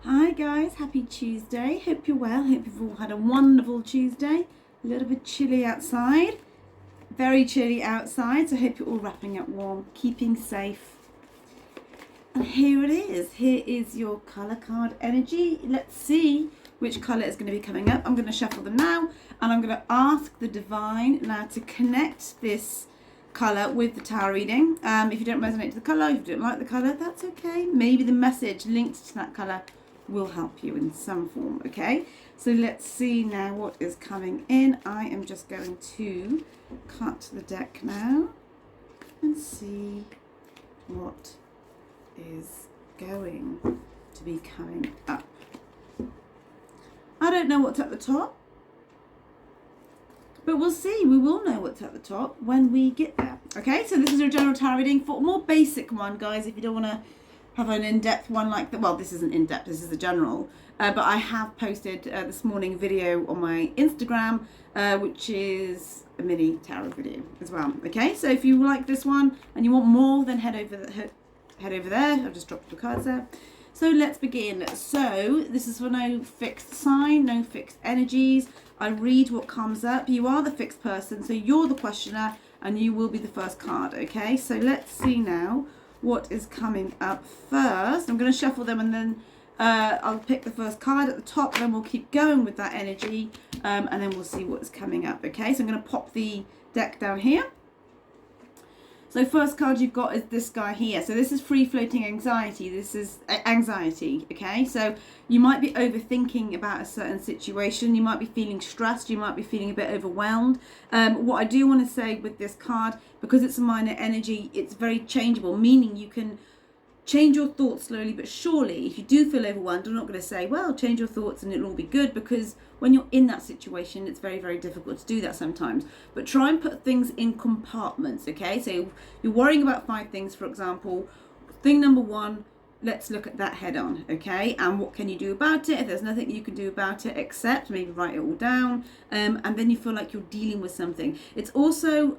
Hi guys, happy Tuesday. Hope you're well. Hope you've all had a wonderful Tuesday. A little bit chilly outside. Very chilly outside, so I hope you're all wrapping up warm, keeping safe. And here it is. Here is your colour card energy. Let's see which colour is going to be coming up. I'm going to shuffle them now, and I'm going to ask the divine now to connect this colour with the tarot reading. If you don't resonate to the colour, if you don't like the colour, that's okay. Maybe the message linked to that colour will help you in some form, okay? So let's see now what is coming in. I am just going to cut the deck now and see what is going to be coming up. I don't know what's at the top, but we'll see. We will know what's at the top when we get there. Okay, so this is your general tarot reading. For a more basic one, guys, if you don't want to have an in-depth one like that, well, this isn't in-depth, this is a general, but I have posted this morning video on my Instagram, which is a mini tarot video as well. Okay, so if you like this one and you want more, then head over there. I've just dropped the cards there. So let's begin. So this is for no fixed sign, no fixed energies. I read what comes up. You are the fixed person, so you're the questioner and you will be the first card. Okay, so let's see now what is coming up first. I'm going to shuffle them and then I'll pick the first card at the top, then we'll keep going with that energy, and then we'll see what's coming up. Okay, so I'm going to pop the deck down here. So first card you've got is this guy here. So this is free floating anxiety. This is anxiety, okay? So you might be overthinking about a certain situation. You might be feeling stressed. You might be feeling a bit overwhelmed. What I do want to say with this card, because it's a minor energy, it's very changeable, meaning you can change your thoughts slowly but surely. If you do feel overwhelmed, I'm not going to say, well, change your thoughts and it'll all be good, because when you're in that situation, it's very, very difficult to do that sometimes. But try and put things in compartments, okay? So you're worrying about 5 things, for example. Thing number 1, let's look at that head on, okay? And what can you do about it? If there's nothing you can do about it, except maybe write it all down, and then you feel like you're dealing with something. It's also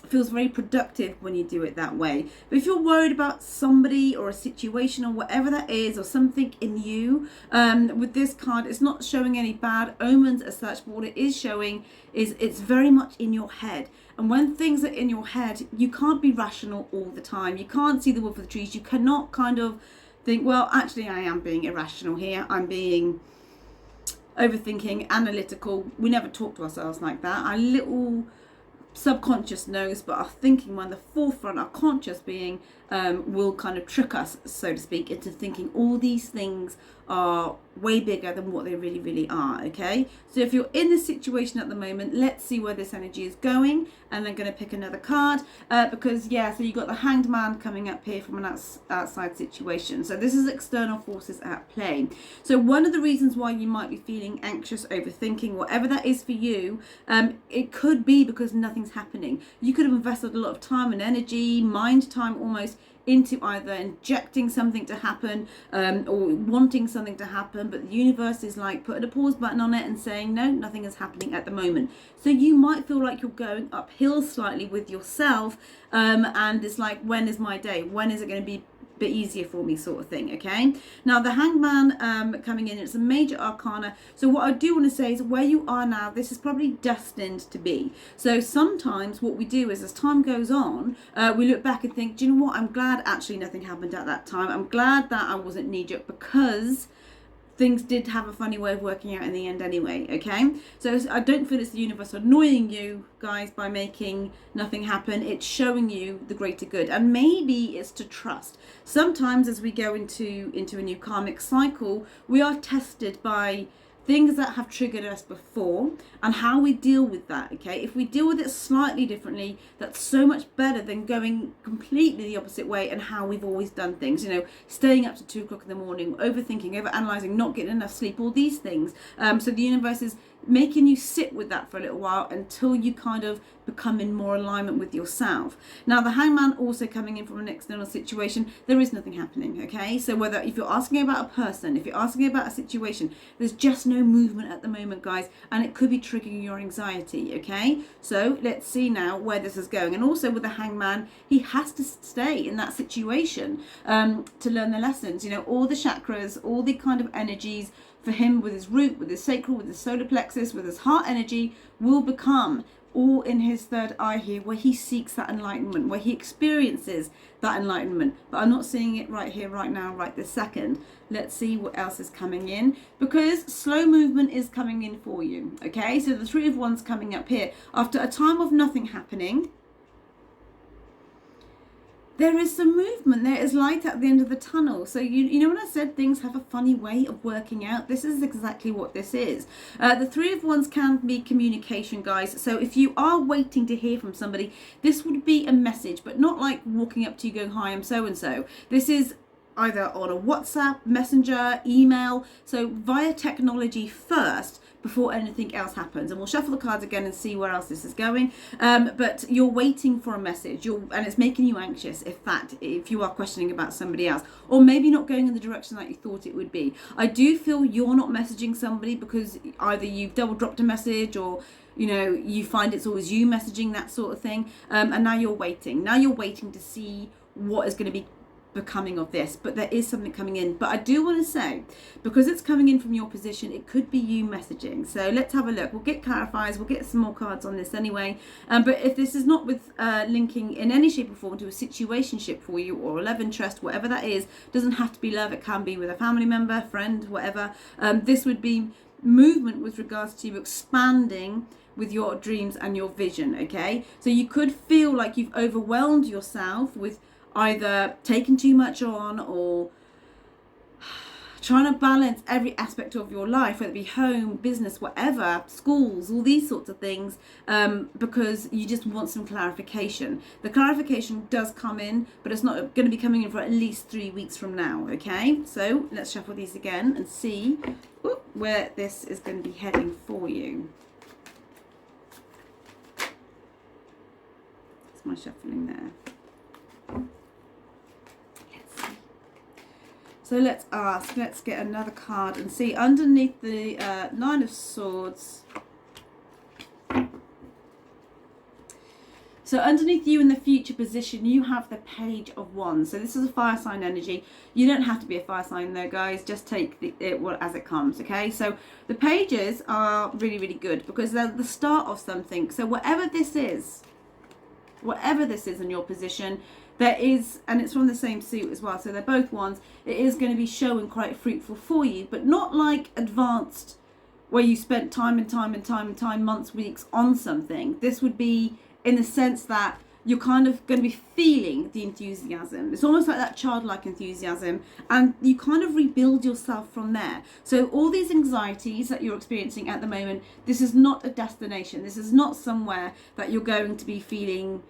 feels very productive when you do it that way. But if you're worried about somebody or a situation or whatever that is, or something in you, with this card, it's not showing any bad omens as such, but what it is showing is it's very much in your head. And when things are in your head, you can't be rational all the time. You can't see the wood for the trees. You cannot kind of think, well, actually I am being irrational here. I'm being overthinking, analytical. We never talk to ourselves like that. Our little subconscious knows, but our thinking mind, the forefront, our conscious being, will kind of trick us, so to speak, into thinking all these things are way bigger than what they really, really are, okay? So if you're in this situation at the moment, let's see where this energy is going, and I'm going to pick another card, because, yeah, so you've got the Hanged Man coming up here from an outside situation. So this is external forces at play. So one of the reasons why you might be feeling anxious, overthinking, whatever that is for you, it could be because nothing's happening. You could have invested a lot of time and energy, mind time almost, into either injecting something to happen, or wanting something to happen, but the universe is like putting a pause button on it and saying, no, nothing is happening at the moment. So you might feel like you're going uphill slightly with yourself, and it's like, when is my day? When is it going to be bit easier for me, sort of thing, okay? Now the Hanged Man coming in, it's a major arcana. So what I do want to say is, where you are now, this is probably destined to be. So sometimes what we do is, as time goes on, we look back and think, do you know what, I'm glad actually nothing happened at that time. I'm glad that I wasn't knee-jerk, because things did have a funny way of working out in the end anyway, okay? So I don't feel it's the universe annoying you guys by making nothing happen. It's showing you the greater good, and maybe it's to trust. Sometimes as we go into a new karmic cycle, we are tested by things that have triggered us before and how we deal with that, okay? If we deal with it slightly differently, that's so much better than going completely the opposite way and how we've always done things, you know, staying up to 2 o'clock in the morning, overthinking, overanalyzing, not getting enough sleep, all these things. So the universe is making you sit with that for a little while until you kind of become in more alignment with yourself. Now, the Hangman also coming in from an external situation, there is nothing happening, okay? So whether if you're asking about a person, if you're asking about a situation, there's just no movement at the moment, guys, and it could be triggering your anxiety, okay? So let's see now where this is going. And also with the Hangman, he has to stay in that situation to learn the lessons. You know, all the chakras, all the kind of energies for him with his root, with his sacral, with his solar plexus, with his heart energy will become all in his third eye here, where he seeks that enlightenment, where he experiences that enlightenment. But I'm not seeing it right here, right now, right this second. Let's see what else is coming in, because slow movement is coming in for you, okay? So the Three of Wands coming up here. After a time of nothing happening, there is some movement. There is light at the end of the tunnel. So you know when I said things have a funny way of working out? This is exactly what this is. The Three of Wands can be communication, guys. So if you are waiting to hear from somebody, this would be a message, but not like walking up to you going, hi, I'm so-and-so. This is either on a WhatsApp, Messenger, email. So via technology first, before anything else happens. And we'll shuffle the cards again and see where else this is going. But you're waiting for a message, and it's making you anxious, in fact, if you are questioning about somebody else, or maybe not going in the direction that you thought it would be. I do feel you're not messaging somebody because either you've double dropped a message, or you know, you find it's always you messaging, that sort of thing. And now you're waiting. Now you're waiting to see what is going to be becoming of this, but there is something coming in. But I do want to say, because it's coming in from your position, it could be you messaging. So let's have a look. We'll get clarifiers, we'll get some more cards on this anyway. But if this is not with linking in any shape or form to a situationship for you, or a love interest, whatever that is, doesn't have to be love, it can be with a family member, friend, whatever. This would be movement with regards to you expanding with your dreams and your vision, okay? So you could feel like you've overwhelmed yourself with either taking too much on, or trying to balance every aspect of your life, whether it be home, business, whatever, schools, all these sorts of things, because you just want some clarification. The clarification does come in, but it's not going to be coming in for at least 3 weeks from now, okay? So let's shuffle these again and see where this is going to be heading for you. That's my shuffling there. So let's ask, let's get another card and see underneath the Nine of Swords. So underneath you in the future position, you have the Page of Wands. So this is a fire sign energy. You don't have to be a fire sign though, guys. Just take it as it comes, okay? So the pages are really, really good because they're the start of something. So whatever this is in your position, there is, and it's from the same suit as well, so they're both wands, it is going to be showing quite fruitful for you, but not like advanced where you spent time and time, months, weeks on something. This would be in the sense that you're kind of going to be feeling the enthusiasm. It's almost like that childlike enthusiasm, and you kind of rebuild yourself from there. So all these anxieties that you're experiencing at the moment, this is not a destination. This is not somewhere that you're going to be feeling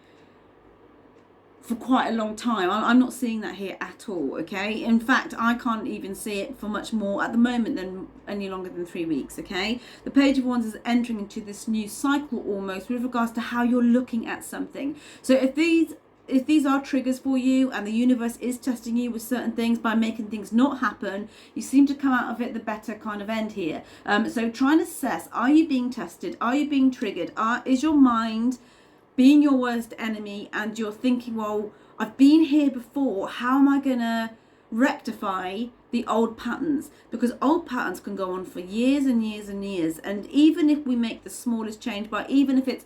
for quite a long time. I'm not seeing that here at all, okay? In fact, I can't even see it for much more at the moment than any longer than 3 weeks, okay? The Page of Wands is entering into this new cycle almost with regards to how you're looking at something. So if these are triggers for you and the universe is testing you with certain things by making things not happen, you seem to come out of it the better kind of end here. So try and assess, are you being tested? Are you being triggered? Is your mind being your worst enemy, and you're thinking, well, I've been here before, how am I gonna rectify the old patterns? Because old patterns can go on for years and years and years, and even if we make the smallest change, but even if it's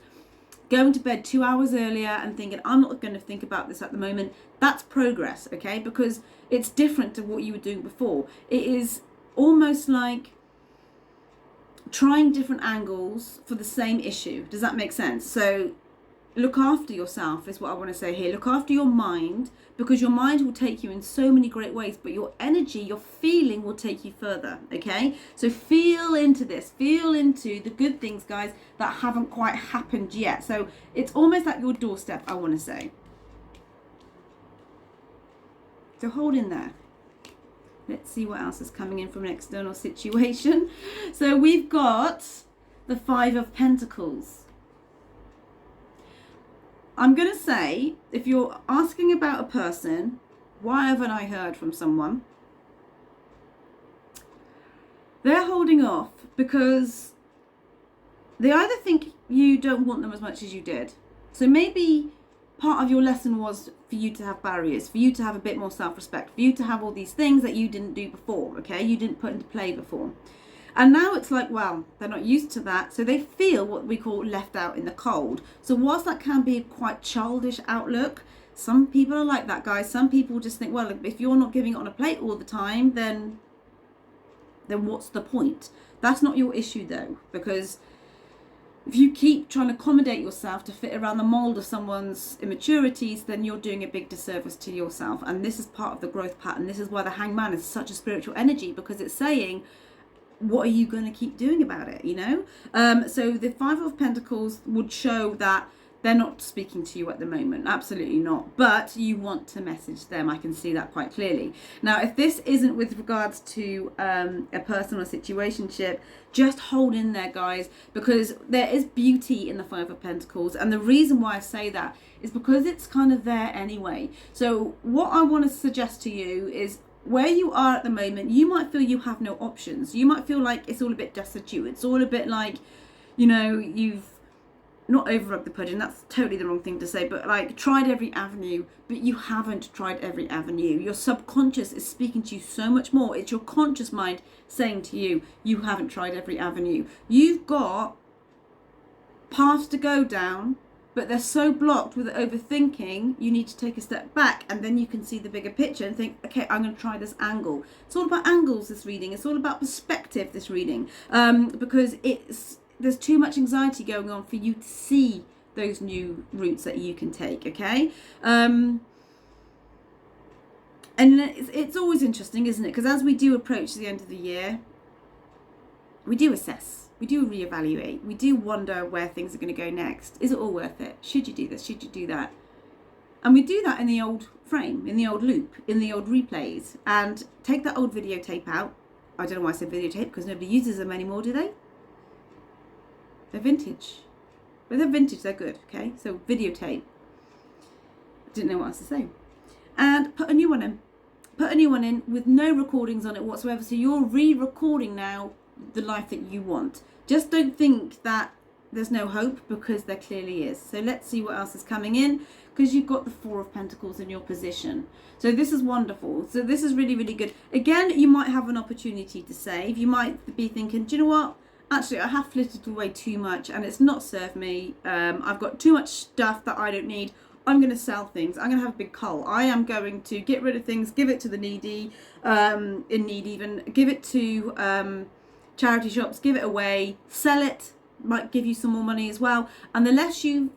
going to bed 2 hours earlier and thinking, I'm not going to think about this at the moment, that's progress, okay? Because it's different to what you were doing before. It is almost like trying different angles for the same issue. Does that make sense? So look after yourself is what I want to say here. Look after your mind, because your mind will take you in so many great ways, but your energy, your feeling will take you further, okay? So feel into this. Feel into the good things, guys, that haven't quite happened yet. So it's almost at your doorstep, I want to say. So hold in there. Let's see what else is coming in from an external situation. So we've got the Five of Pentacles. I'm going to say, if you're asking about a person, why haven't I heard from someone? They're holding off because they either think you don't want them as much as you did. So maybe part of your lesson was for you to have barriers, for you to have a bit more self-respect, for you to have all these things that you didn't do before, okay? You didn't put into play before. And now it's like, well, they're not used to that. So they feel what we call left out in the cold. So whilst that can be a quite childish outlook, some people are like that, guys. Some people just think, well, if you're not giving it on a plate all the time, then what's the point? That's not your issue though, because if you keep trying to accommodate yourself to fit around the mold of someone's immaturities, then you're doing a big disservice to yourself. And this is part of the growth pattern. This is why the Hangman is such a spiritual energy, because it's saying, what are you going to keep doing about it, you know? So the Five of Pentacles would show that they're not speaking to you at the moment. Absolutely not. But you want to message them. I can see that quite clearly. Now, if this isn't with regards to a personal situationship, just hold in there, guys, because there is beauty in the Five of Pentacles. And the reason why I say that is because it's kind of there anyway. So what I want to suggest to you is, where you are at the moment, you might feel you have no options. You might feel like it's all a bit destitute. It's all a bit like, you know, you've not over-rubbed the pudding. That's totally the wrong thing to say, but like tried every avenue, but you haven't tried every avenue. Your subconscious is speaking to you so much more. It's your conscious mind saying to you, you haven't tried every avenue. You've got paths to go down, but they're so blocked with overthinking, you need to take a step back, and then you can see the bigger picture and think, okay, I'm going to try this angle. It's all about angles, this reading. It's all about perspective, this reading, because there's too much anxiety going on for you to see those new routes that you can take, okay? And it's always interesting, isn't it? Because as we do approach the end of the year, we do assess. We do reevaluate. We do wonder where things are going to go next. Is it all worth it? Should you do this? Should you do that? And we do that in the old frame, in the old loop, in the old replays. And take that old videotape out. I don't know why I said videotape, because nobody uses them anymore, do they? They're vintage. But they're vintage, they're good, okay? So videotape. Didn't know what else to say. And put a new one in. Put a new one in with no recordings on it whatsoever. So you're re-recording now the life that you want. Just don't think that there's no hope, because there clearly is. So let's see what else is coming in, because you've got the Four of Pentacles in your position. So this is wonderful. So this is really, really good. Again, you might have an opportunity to save. You might be thinking, do you know what? Actually, I have flitted away too much and it's not served me. I've got too much stuff that I don't need. I'm going to sell things. I'm going to have a big cull. I am going to get rid of things, give it to the needy, in need even, give it to charity shops, give it away, sell it, might give you some more money as well. And the less you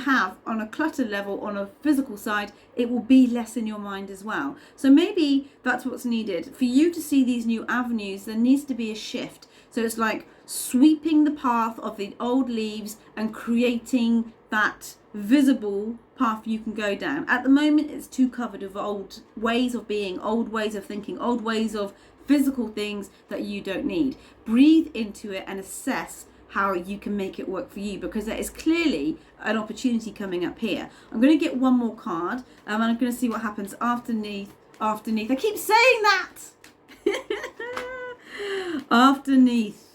have on a cluttered level, on a physical side, it will be less in your mind as well. So maybe that's what's needed. For you to see these new avenues, there needs to be a shift. So it's like sweeping the path of the old leaves and creating that visible path you can go down. At the moment, it's too covered of old ways of being, old ways of thinking, old ways of physical things that you don't need. Breathe into it and assess how you can make it work for you, because there is clearly an opportunity coming up here. I'm going to get one more card, and I'm going to see what happens underneath. I keep saying that. Underneath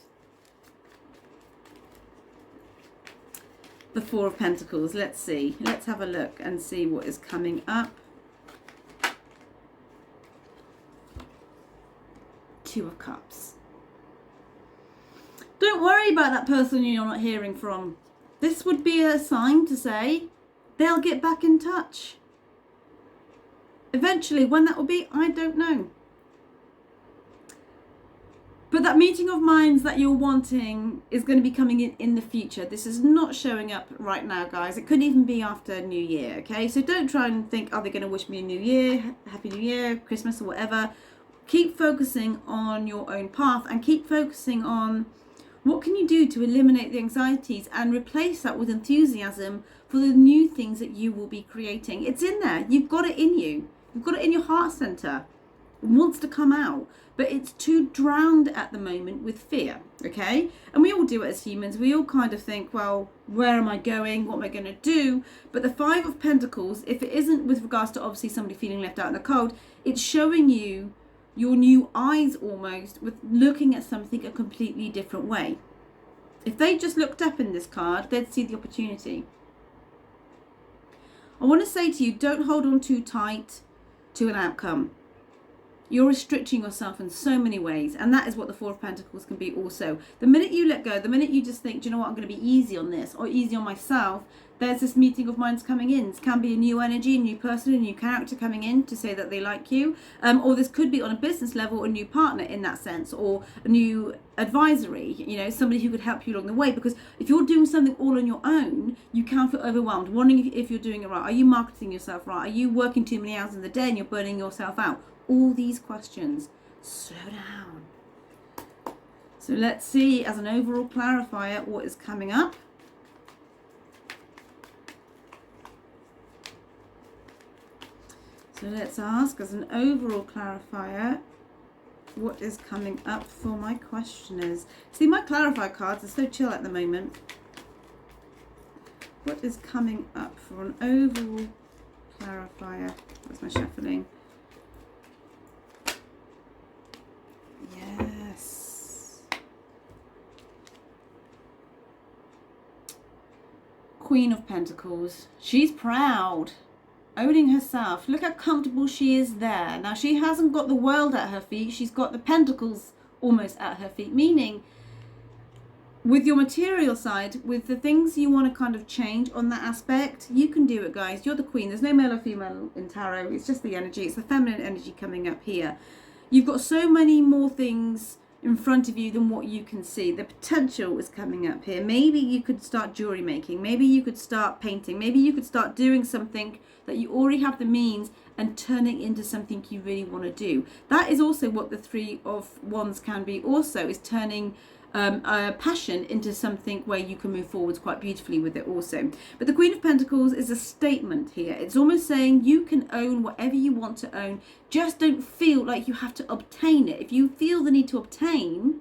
the Four of Pentacles. Let's see. Let's have a look and see what is coming up. Two of Cups. Don't worry about that person you're not hearing from. This would be a sign to say they'll get back in touch. Eventually, when that will be, I don't know. But that meeting of minds that you're wanting is going to be coming in the future. This is not showing up right now, guys. It could even be after New Year, okay? So don't try and think, are they going to wish me a New Year, Happy New Year, Christmas or whatever. Keep focusing on your own path and keep focusing on what can you do to eliminate the anxieties and replace that with enthusiasm for the new things that you will be creating. It's in there. You've got it in you. You've got it in your heart center. wants to come out, but it's too drowned at the moment with fear, okay? And we all do it as humans. We all kind of think, well, where am I going? What am I going to do? But the Five of Pentacles, if it isn't with regards to obviously somebody feeling left out in the cold, it's showing you your new eyes almost with looking at something a completely different way. If they just looked up in this card, they'd see the opportunity. I want to say to you, don't hold on too tight to an outcome. You're restricting yourself in so many ways, and that is what the Four of Pentacles can be also. The minute you let go, the minute you just think, do you know what, I'm going to be easy on this, or easy on myself, there's this meeting of minds coming in. This can be a new energy, a new person, a new character coming in to say that they like you, or this could be on a business level, a new partner in that sense, or a new advisory, you know, somebody who could help you along the way. Because if you're doing something all on your own, you can feel overwhelmed, wondering if you're doing it right. Are you marketing yourself right? Are you working too many hours in the day and you're burning yourself out? All these questions. Slow down. So let's see, as an overall clarifier, what is coming up. So let's ask, as an overall clarifier, what is coming up for my questioners. See, my clarifier cards are so chill at the moment. What is coming up for an overall clarifier? Where's my shuffling? Yes. Queen of Pentacles. She's proud. Owning herself. Look how comfortable she is there. Now, she hasn't got the world at her feet. She's got the pentacles almost at her feet. Meaning, with your material side, with the things you want to kind of change on that aspect, you can do it, guys. You're the queen. There's no male or female in tarot. It's just the energy. It's the feminine energy coming up here. You've got so many more things in front of you than what you can see. The potential is coming up here. Maybe you could start jewelry making. Maybe you could start painting. Maybe you could start doing something that you already have the means and turning into something you really want to do. That is also what the Three of Wands can be also, is turning a passion into something where you can move forwards quite beautifully with it also. But the Queen of Pentacles is a statement here. It's almost saying you can own whatever you want to own. Just don't feel like you have to obtain it. If you feel the need to obtain,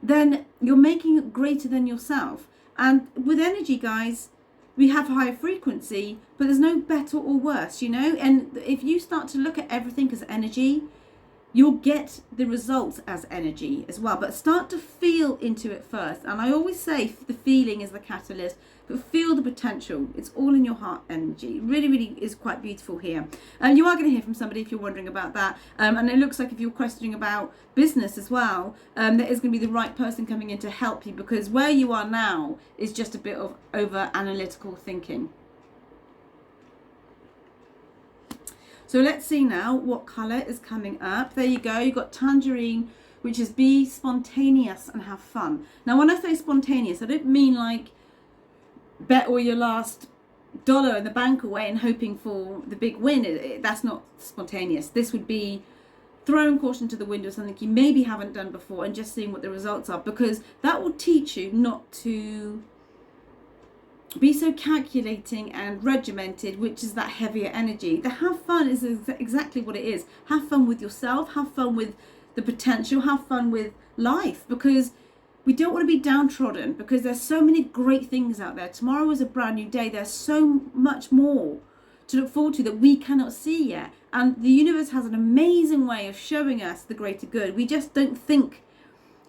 then you're making it greater than yourself. And with energy, guys, we have higher frequency, but there's no better or worse, you know? And if you start to look at everything as energy, you'll get the results as energy as well. But start to feel into it first. And I always say the feeling is the catalyst, but feel the potential. It's all in your heart energy. It really, really is quite beautiful here. You are going to hear from somebody if you're wondering about that. And it looks like if you're questioning about business as well, there is going to be the right person coming in to help you, because where you are now is just a bit of over analytical thinking. So let's see now what colour is coming up. There you go. You've got Tangerine, which is be spontaneous and have fun. Now, when I say spontaneous, I don't mean like bet all your last dollar in the bank away and hoping for the big win. That's not spontaneous. This would be throwing caution to the wind or something you maybe haven't done before and just seeing what the results are, because that will teach you not to be so calculating and regimented, which is that heavier energy. The have fun is exactly what it is. Have fun with yourself, have fun with the potential, have fun with life, because we don't want to be downtrodden, because there's so many great things out there. Tomorrow is a brand new day. There's so much more to look forward to that we cannot see yet. And the universe has an amazing way of showing us the greater good. We just don't think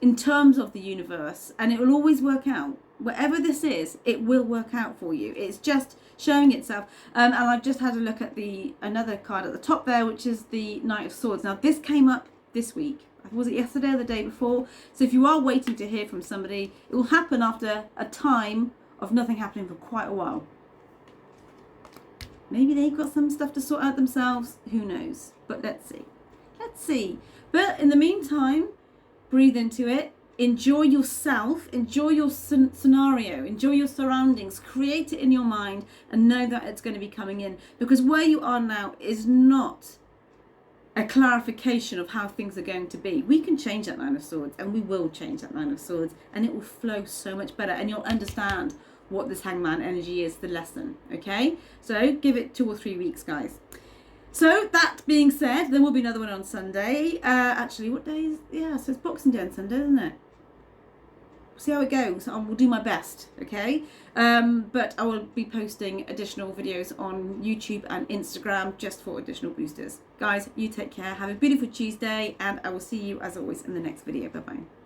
in terms of the universe, and it will always work out. Whatever this is, it will work out for you. It's just showing itself. And I've just had a look at another card at the top there, which is the Knight of Swords. Now, this came up this week. Was it yesterday or the day before? So if you are waiting to hear from somebody, it will happen after a time of nothing happening for quite a while. Maybe they've got some stuff to sort out themselves. Who knows? But let's see. Let's see. But in the meantime, breathe into it. Enjoy yourself, enjoy your scenario, enjoy your surroundings, create it in your mind and know that it's going to be coming in. Because where you are now is not a clarification of how things are going to be. We can change that Nine of Swords, and we will change that Nine of Swords, and it will flow so much better, and you'll understand what this Hangman energy is, the lesson, okay? So give it 2 or 3 weeks, guys. So that being said, there will be another one on Sunday. Actually, what day is? Yeah, so it's Boxing Day on Sunday, isn't it? See how it goes. I will do my best, okay? But I will be posting additional videos on YouTube and Instagram just for additional boosters. Guys, you take care. Have a beautiful Tuesday, and I will see you as always in the next video. Bye bye.